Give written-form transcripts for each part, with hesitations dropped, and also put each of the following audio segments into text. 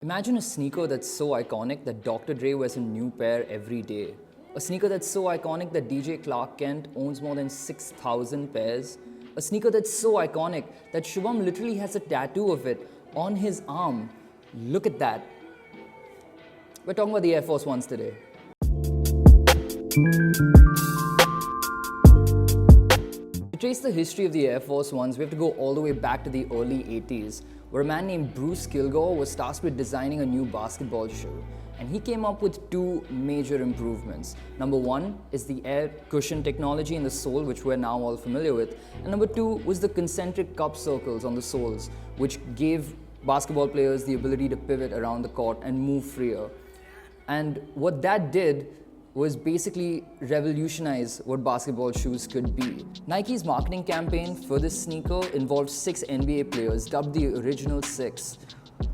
Imagine a sneaker that's so iconic that Dr. Dre wears a new pair every day. A sneaker that's so iconic that DJ Clark Kent owns more than 6,000 pairs. A sneaker that's so iconic that Shubham literally has a tattoo of it on his arm. Look at that. We're talking about the Air Force Ones today. To trace the history of the Air Force Ones, we have to go all the way back to the early 80s, where a man named Bruce Kilgore was tasked with designing a new basketball shoe. And he came up with two major improvements. Number one is the air cushion technology in the sole, which we're now all familiar with. And number two was the concentric cup circles on the soles, which gave basketball players the ability to pivot around the court and move freer. And what that did was basically revolutionize what basketball shoes could be. Nike's marketing campaign for this sneaker involved 6 NBA players, dubbed the Original Six.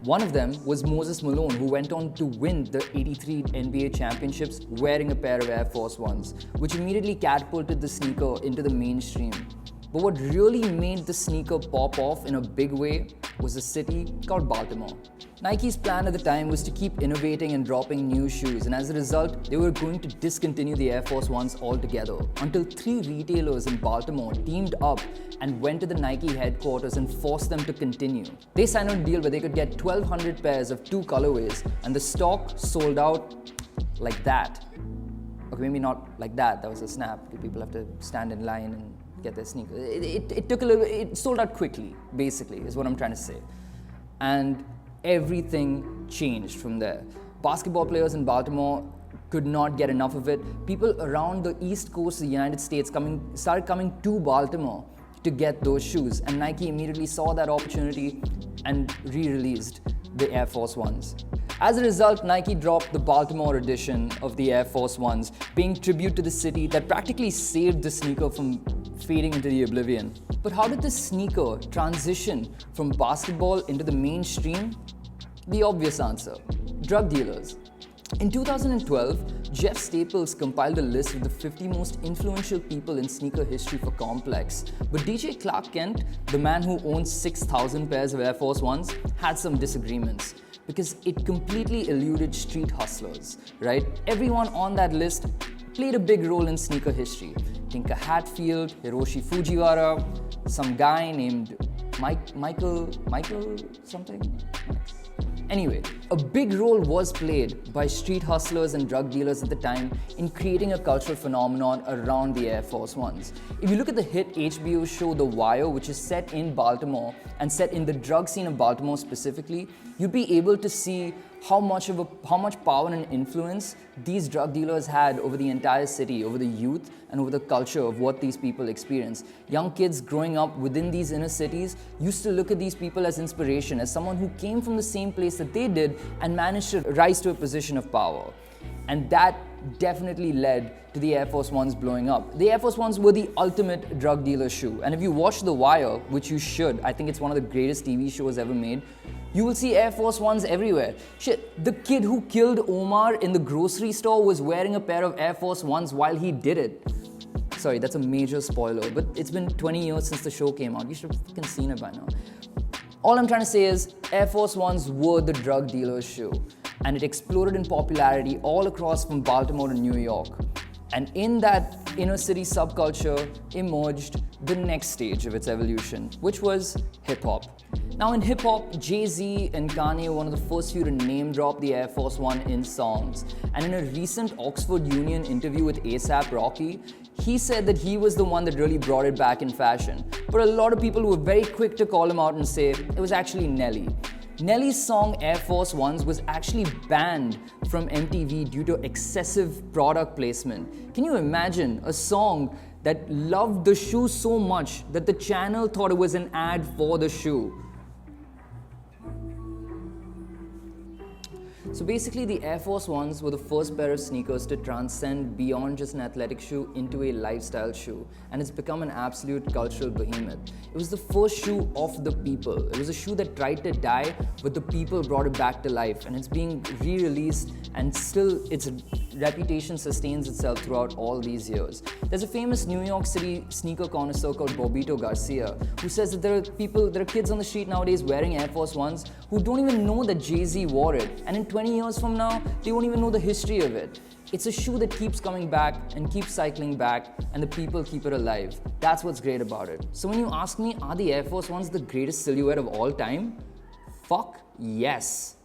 One of them was Moses Malone, who went on to win the '83 NBA championships wearing a pair of Air Force Ones, which immediately catapulted the sneaker into the mainstream. But what really made the sneaker pop off in a big way was a city called Baltimore. Nike's plan at the time was to keep innovating and dropping new shoes, and as a result, they were going to discontinue the Air Force Ones altogether, until 3 retailers in Baltimore teamed up and went to the Nike headquarters and forced them to continue. They signed on a deal where they could get 1,200 pairs of 2 colorways, and the stock sold out like that. Okay, maybe not like that, that was a snap, because people have to stand in line and get their sneakers. It sold out quickly, basically, is what I'm trying to say. And everything changed from there. Basketball players in Baltimore could not get enough of it. People around the East Coast of the United States started coming to Baltimore to get those shoes, and Nike immediately saw that opportunity and re-released the Air Force Ones. As a result, Nike dropped the Baltimore edition of the Air Force Ones, paying tribute to the city that practically saved the sneaker from fading into the oblivion. But how did this sneaker transition from basketball into the mainstream? The obvious answer: drug dealers. In 2012, Jeff Staples compiled a list of the 50 most influential people in sneaker history for Complex. But DJ Clark Kent, the man who owns 6,000 pairs of Air Force Ones, had some disagreements, because it completely eluded street hustlers, right? Everyone on that list played a big role in sneaker history. Tinker Hatfield, Hiroshi Fujiwara, some guy named Michael something? Anyway, a big role was played by street hustlers and drug dealers at the time in creating a cultural phenomenon around the Air Force Ones. If you look at the hit HBO show The Wire, which is set in Baltimore and set in the drug scene of Baltimore specifically, you'd be able to see how much power and influence these drug dealers had over the entire city, over the youth, and over the culture of what these people experience. Young kids growing up within these inner cities used to look at these people as inspiration, as someone who came from the same place that they did and managed to rise to a position of power. And that definitely led to the Air Force Ones blowing up. The Air Force Ones were the ultimate drug dealer shoe. And if you watch The Wire, which you should, I think it's one of the greatest TV shows ever made, you will see Air Force Ones everywhere. Shit, the kid who killed Omar in the grocery store was wearing a pair of Air Force Ones while he did it. Sorry, that's a major spoiler, but it's been 20 years since the show came out. You should have fucking seen it by now. All I'm trying to say is Air Force Ones were the drug dealer's shoe, and it exploded in popularity all across from Baltimore to New York. And in that inner city subculture emerged the next stage of its evolution, which was hip-hop. Now in hip-hop, Jay-Z and Kanye were one of the first few to name drop the Air Force One in songs. And in a recent Oxford Union interview with A$AP Rocky, he said that he was the one that really brought it back in fashion. But a lot of people were very quick to call him out and say it was actually Nelly. Nelly's song Air Force Ones was actually banned from MTV due to excessive product placement. Can you imagine a song that loved the shoe so much that the channel thought it was an ad for the shoe? So basically, the Air Force Ones were the first pair of sneakers to transcend beyond just an athletic shoe into a lifestyle shoe, and it's become an absolute cultural behemoth. It was the first shoe of the people. It was a shoe that tried to die, but the people brought it back to life, and it's being re-released, and still it's reputation sustains itself throughout all these years. There's a famous New York City sneaker connoisseur called Bobito Garcia who says that there are kids on the street nowadays wearing Air Force Ones who don't even know that Jay-Z wore it, and in 20 years from now, they won't even know the history of it. It's a shoe that keeps coming back and keeps cycling back, and the people keep it alive. That's what's great about it. So when you ask me, are the Air Force Ones the greatest silhouette of all time? Fuck yes.